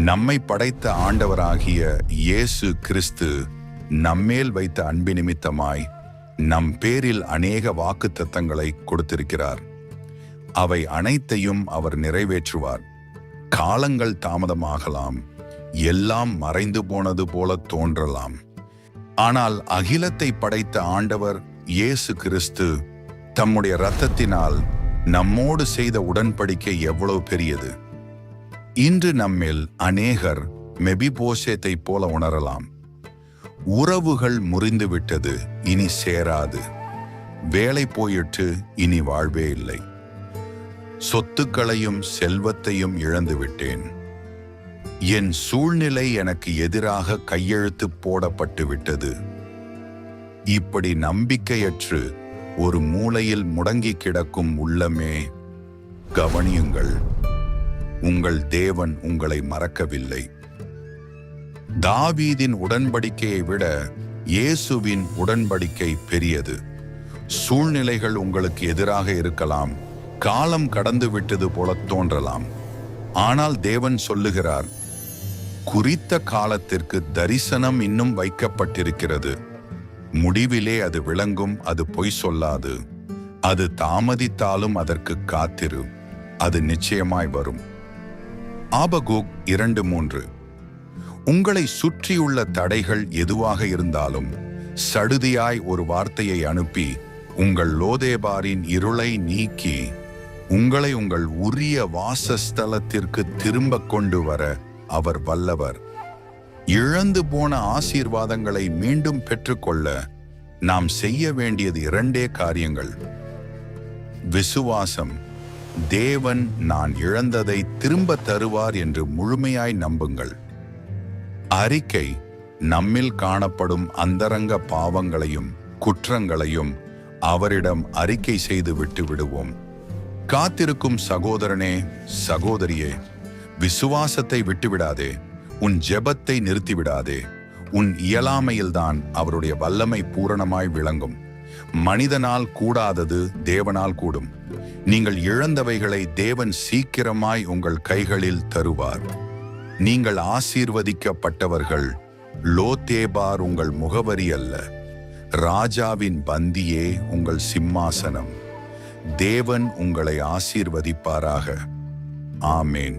நம்மை படைத்த ஆண்டவராகிய இயேசு கிறிஸ்து நம்மேல் வைத்த அன்பு நிமித்தமாய் நம் பேரில் அநேக வாக்குத்தத்தங்களை கொடுத்திருக்கிறார். அவை அனைத்தையும் அவர் நிறைவேற்றுவார். காலங்கள் தாமதமாகலாம், எல்லாம் மறைந்து போனது போல தோன்றலாம். ஆனால் அகிலத்தை படைத்த ஆண்டவர் இயேசு கிறிஸ்து தம்முடைய இரத்தத்தினால் நம்மோடு செய்த உடன்படிக்கை எவ்வளவு பெரியது! இன்று நம்மில் அநேகர் மெபிபோசேத்தை போல உணரலாம். உறவுகள் முறிந்து விட்டது, இனி சேராது. வேலை போயிட்டு இனி வாழ்வே இல்லை. சொத்துக்களையும் செல்வத்தையும் இழந்து விட்டேன். என் சூழ்நிலை எனக்கு எதிராக கையெழுத்து போடப்பட்டு விட்டது. இப்படி நம்பிக்கையற்று ஒரு மூலையில் முடங்கி கிடக்கும் உள்ளமே, கவனியுங்கள், உங்கள் தேவன் உங்களை மறக்கவில்லை. தாவீதின் உடன்படிக்கையை விட இயேசுவின் உடன்படிக்கை பெரியது. சூழ்நிலைகள் உங்களுக்கு எதிராக இருக்கலாம், காலம் கடந்து விட்டது போல தோன்றலாம். ஆனால் தேவன் சொல்லுகிறார், குறித்த காலத்திற்கு தரிசனம் இன்னும் வைக்கப்பட்டிருக்கிறது. முடிவிலே அது விளங்கும், அது பொய் சொல்லாது. அது தாமதித்தாலும் அதற்கு காத்திரு, அது நிச்சயமாய் வரும். ஆபகூக் 2:3. உங்களை சுற்றியுள்ள தடைகள் எதுவாக இருந்தாலும் சடுதியாய் ஒரு வார்த்தையை அனுப்பி உங்கள் லோதேபாரின் இருளை நீக்கி உங்களை உங்கள் உரிய வாசஸ்தலத்திற்கு திரும்ப கொண்டு வர அவர் வல்லவர். இழந்து போன ஆசீர்வாதங்களை மீண்டும் பெற்றுக்கொள்ள நாம் செய்ய வேண்டியது 2 காரியங்கள். விசுவாசம். தேவன் நான் இழந்ததை திரும்ப தருவார் என்று முழுமையாய் நம்புங்கள். அறிக்கை. நம்மில் காணப்படும் அந்தரங்க பாவங்களையும் குற்றங்களையும் அவரிடம் அறிக்கை செய்து விட்டு விடுவோம். காத்திருக்கும் சகோதரனே, சகோதரியே, விசுவாசத்தை விட்டுவிடாதே. உன் ஜெபத்தை நிறுத்திவிடாதே. உன் இயலாமையில்தான் அவருடைய வல்லமை பூரணமாய் விளங்கும். மனிதனால் கூடாதது தேவனால் கூடும். நீங்கள் இழந்தவைகளை தேவன் சீக்கிரமாய் உங்கள் கைகளில் தருவார். நீங்கள் ஆசீர்வதிக்கப்பட்டவர்கள். லோதேபார் உங்கள் முகவரி அல்ல, ராஜாவின் பந்தியே உங்கள் சிம்மாசனம். தேவன் உங்களை ஆசீர்வதிப்பாராக. ஆமேன்.